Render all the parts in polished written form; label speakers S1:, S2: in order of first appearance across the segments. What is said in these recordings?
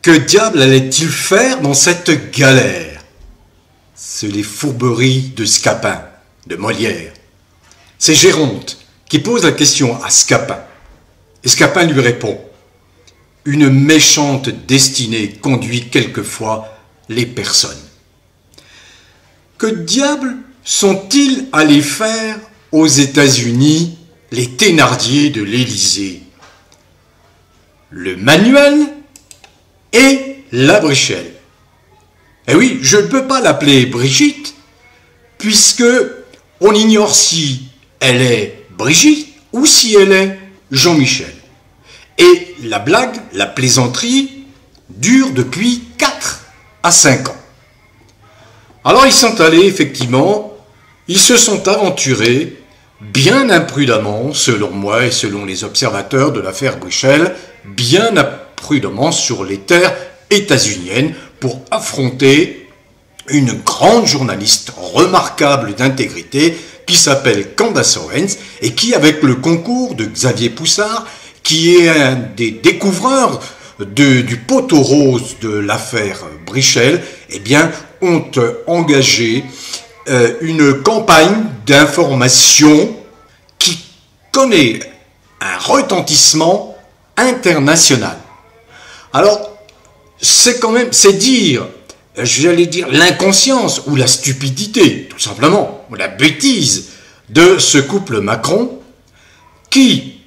S1: Que diable allait-il faire dans cette galère? C'est les fourberies de Scapin, de Molière. C'est Géronte qui pose la question à Scapin. Et Scapin lui répond: une méchante destinée conduit quelquefois les personnes. Que diable sont-ils allés faire aux États-Unis les Thénardier de l'Élysée? Le manuel et la Brichelle. Eh oui, je ne peux pas l'appeler Brigitte, puisque on ignore si elle est Brigitte ou si elle est Jean-Michel. Et la blague, la plaisanterie, dure depuis 4 à 5 ans. Alors ils sont allés, effectivement, ils se sont aventurés, bien imprudemment, selon moi et selon les observateurs de l'affaire Brichelle, bien imprudemment sur les terres états-uniennes pour affronter une grande journaliste remarquable d'intégrité qui s'appelle Candace Owens et qui, avec le concours de Xavier Poussard, qui est un des découvreurs du poteau rose de l'affaire Brichelle, eh bien, ont engagé une campagne d'information qui connaît un retentissement international. Alors, c'est dire, j'allais dire, l'inconscience ou la stupidité, tout simplement, ou la bêtise de ce couple Macron qui,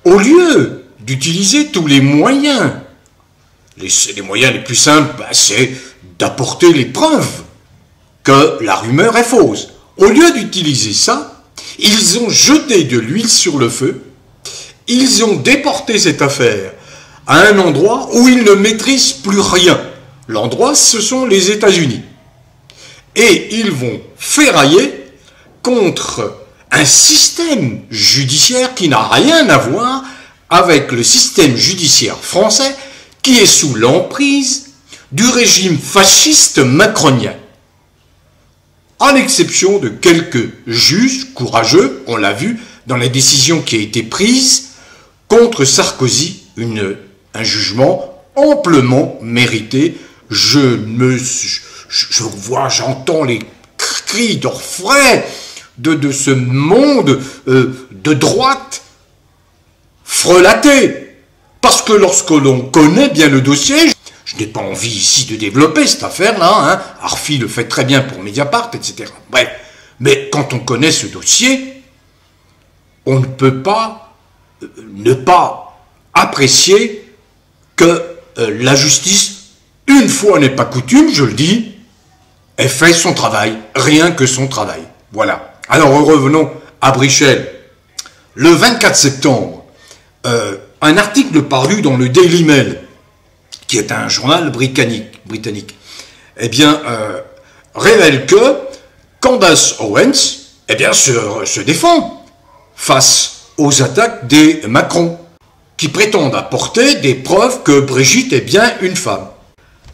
S1: au lieu d'utiliser tous les moyens, les moyens les plus simples, c'est d'apporter les preuves que la rumeur est fausse. Au lieu d'utiliser ça, ils ont jeté de l'huile sur le feu, ils ont déporté cette affaire à un endroit où ils ne maîtrisent plus rien. L'endroit, ce sont les États-Unis. Et ils vont ferrailler contre un système judiciaire qui n'a rien à voir avec le système judiciaire français qui est sous l'emprise du régime fasciste macronien. À l'exception de quelques juges courageux, on l'a vu dans la décision qui a été prise contre Sarkozy, un jugement amplement mérité. J'entends les cris d'orfraie de ce monde de droite frelaté. Parce que lorsque l'on connaît bien le dossier, je n'ai pas envie ici de développer cette affaire-là, Arfi le fait très bien pour Mediapart, etc. Bref, mais quand on connaît ce dossier, on ne peut pas ne pas apprécier que la justice, une fois n'est pas coutume, je le dis, ait fait son travail, rien que son travail. Voilà. Alors revenons à Brichelle. Le 24 septembre, un article paru dans le Daily Mail, qui est un journal britannique, eh bien, révèle que Candace Owens, eh bien, se défend face aux attaques des Macron, qui prétendent apporter des preuves que Brigitte est bien une femme.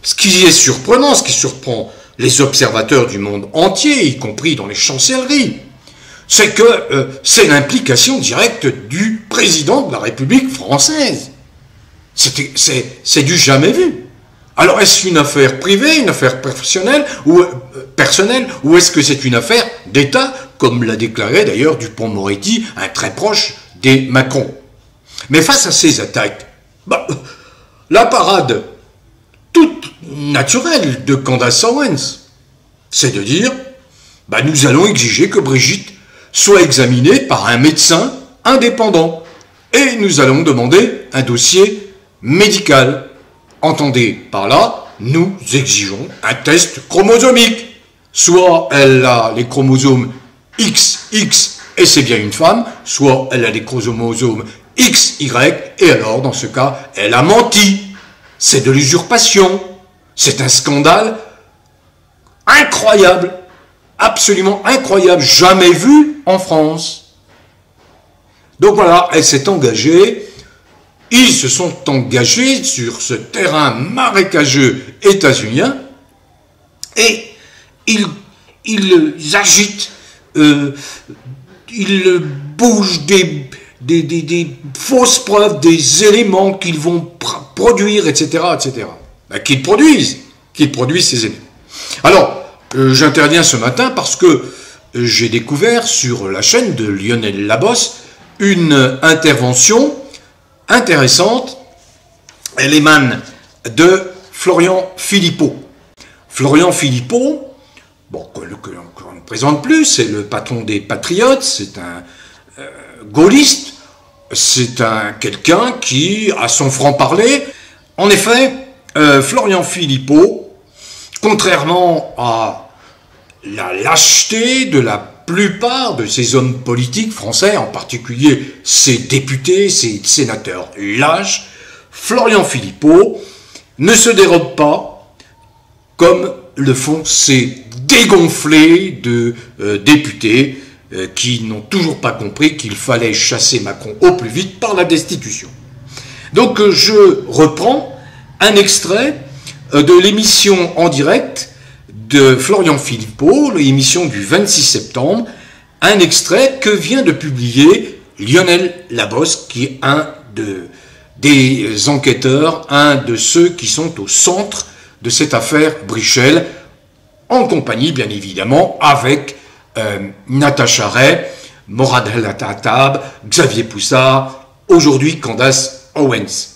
S1: Ce qui est surprenant, ce qui surprend les observateurs du monde entier, y compris dans les chancelleries, c'est que c'est l'implication directe du président de la République française. C'est du jamais vu. Alors, est-ce une affaire privée, une affaire personnelle, ou est-ce que c'est une affaire d'État, comme l'a déclaré d'ailleurs Dupond-Moretti, un très proche des Macron? Mais face à ces attaques, la parade toute naturelle de Candace Owens, c'est de dire, nous allons exiger que Brigitte soit examinée par un médecin indépendant. Et nous allons demander un dossier médical. Entendez par là, nous exigeons un test chromosomique. Soit elle a les chromosomes XX et c'est bien une femme, soit elle a les chromosomes XY et alors dans ce cas, elle a menti. C'est de l'usurpation. C'est un scandale incroyable. Absolument incroyable, jamais vu en France. Donc voilà, elle s'est engagée, ils se sont engagés sur ce terrain marécageux états-unien et ils agitent, ils bougent des fausses preuves, des éléments qu'ils vont produire, etc., etc. qu'il produise ses ennemis. Alors, j'interviens ce matin parce que j'ai découvert sur la chaîne de Lionel Labosse une intervention intéressante. Elle émane de Florian Philippot. Florian Philippot, bon, qu'on ne présente plus, c'est le patron des Patriotes, c'est un gaulliste, c'est quelqu'un qui a son franc-parler. En effet, Florian Philippot, contrairement à la lâcheté de la plupart de ces hommes politiques français, en particulier ces députés, ces sénateurs lâches, Florian Philippot ne se dérobe pas comme le font ces dégonflés de députés qui n'ont toujours pas compris qu'il fallait chasser Macron au plus vite par la destitution. Donc je reprends un extrait de l'émission en direct de Florian Philippot, l'émission du 26 septembre, un extrait que vient de publier Lionel Labosse, qui est un des enquêteurs, un de ceux qui sont au centre de cette affaire Brichel, en compagnie, bien évidemment, avec Natacha Ray, Morad El-Hattab, Xavier Poussard, aujourd'hui Candace Owens.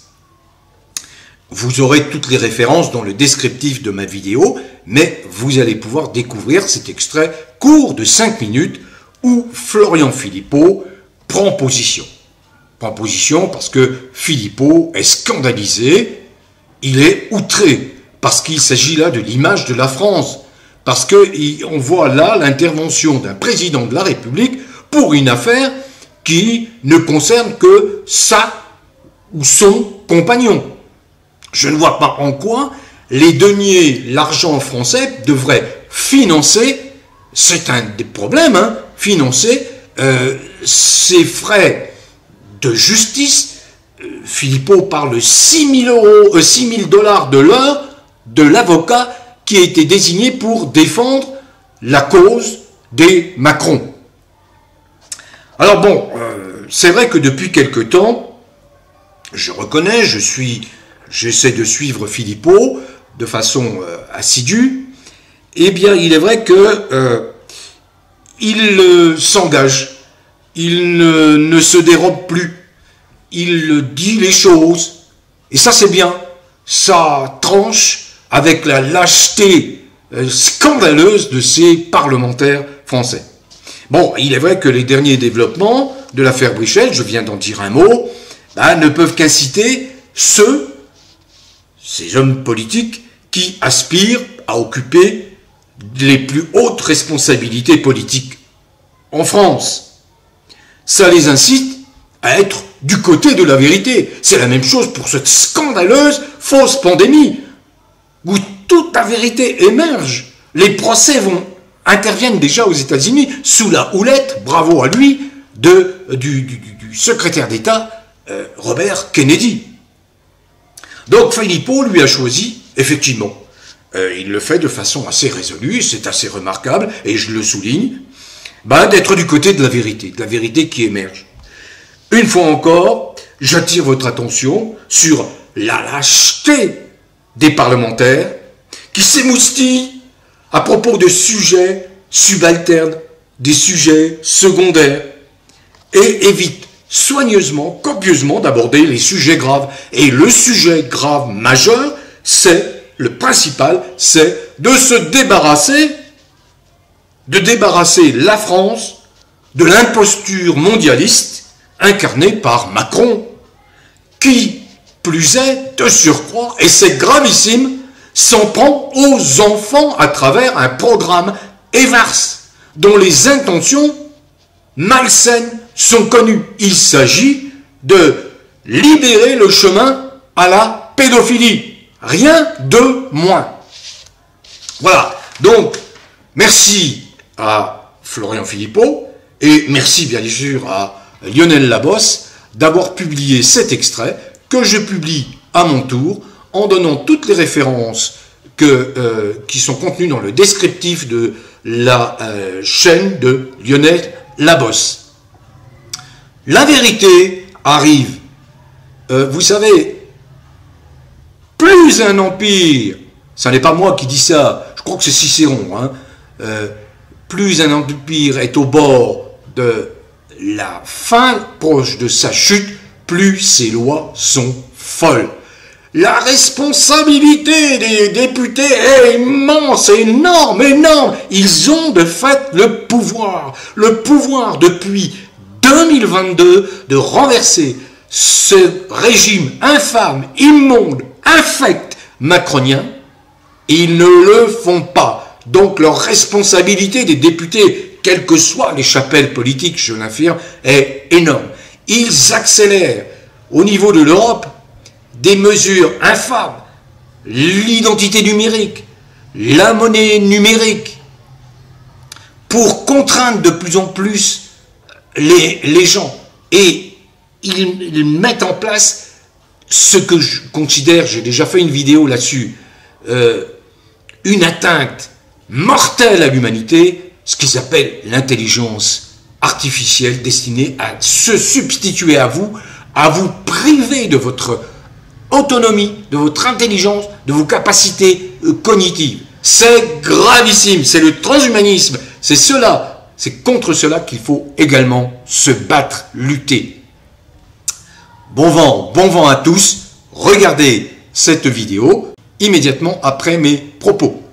S1: Vous aurez toutes les références dans le descriptif de ma vidéo, mais vous allez pouvoir découvrir cet extrait court de 5 minutes où Florian Philippot prend position. Prend position parce que Philippot est scandalisé, il est outré, parce qu'il s'agit là de l'image de la France, parce qu'on voit là l'intervention d'un président de la République pour une affaire qui ne concerne que sa ou son compagnon. Je ne vois pas en quoi les deniers, l'argent français devrait financer, c'est un des problèmes, financer ces frais de justice. Philippot parle de 6 000 $ de l'heure de l'avocat qui a été désigné pour défendre la cause des Macron. Alors bon, c'est vrai que depuis quelque temps, je reconnais, j'essaie de suivre Philippot de façon assidue, eh bien il est vrai que il s'engage, il ne se dérobe plus, il dit les choses, et ça c'est bien, ça tranche avec la lâcheté scandaleuse de ces parlementaires français. Bon, il est vrai que les derniers développements de l'affaire Brichel, je viens d'en dire un mot, ne peuvent qu'inciter ces hommes politiques qui aspirent à occuper les plus hautes responsabilités politiques en France. Ça les incite à être du côté de la vérité. C'est la même chose pour cette scandaleuse fausse pandémie, où toute la vérité émerge. Les procès interviennent déjà aux États-Unis sous la houlette, bravo à lui, du secrétaire d'État Robert Kennedy. Donc Philippot lui a choisi, effectivement, il le fait de façon assez résolue, c'est assez remarquable, et je le souligne, d'être du côté de la vérité qui émerge. Une fois encore, j'attire votre attention sur la lâcheté des parlementaires qui s'émoustillent à propos de sujets subalternes, des sujets secondaires, et évitent soigneusement, copieusement d'aborder les sujets graves. Et le sujet grave majeur, c'est le principal, c'est de se débarrasser la France de l'imposture mondialiste incarnée par Macron, qui plus est, de surcroît, et c'est gravissime, s'en prend aux enfants à travers un programme EVARS, dont les intentions malsaines sont connues. Il s'agit de libérer le chemin à la pédophilie. Rien de moins. Voilà. Donc, merci à Florian Philippot et merci bien sûr à Lionel Labosse d'avoir publié cet extrait que je publie à mon tour en donnant toutes les références qui sont contenues dans le descriptif de la chaîne de Lionel Labosse. La vérité arrive. Vous savez, plus un empire, ça n'est pas moi qui dis ça, je crois que c'est Cicéron, hein, plus un empire est au bord de la fin, proche de sa chute, plus ses lois sont folles. La responsabilité des députés est immense, énorme, énorme. Ils ont de fait le pouvoir depuis 2022 de renverser ce régime infâme, immonde, infect macronien. Ils ne le font pas. Donc leur responsabilité des députés, quelles que soient les chapelles politiques, je l'affirme, est énorme. Ils accélèrent au niveau de l'Europe des mesures infâmes, l'identité numérique, la monnaie numérique, pour contraindre de plus en plus les gens. Et ils mettent en place ce que je considère, j'ai déjà fait une vidéo là-dessus, une atteinte mortelle à l'humanité, ce qu'ils appellent l'intelligence artificielle destinée à se substituer à vous priver de votre autonomie, de votre intelligence, de vos capacités cognitives. C'est gravissime, c'est le transhumanisme, c'est contre cela qu'il faut également se battre, lutter. Bon vent à tous, regardez cette vidéo immédiatement après mes propos.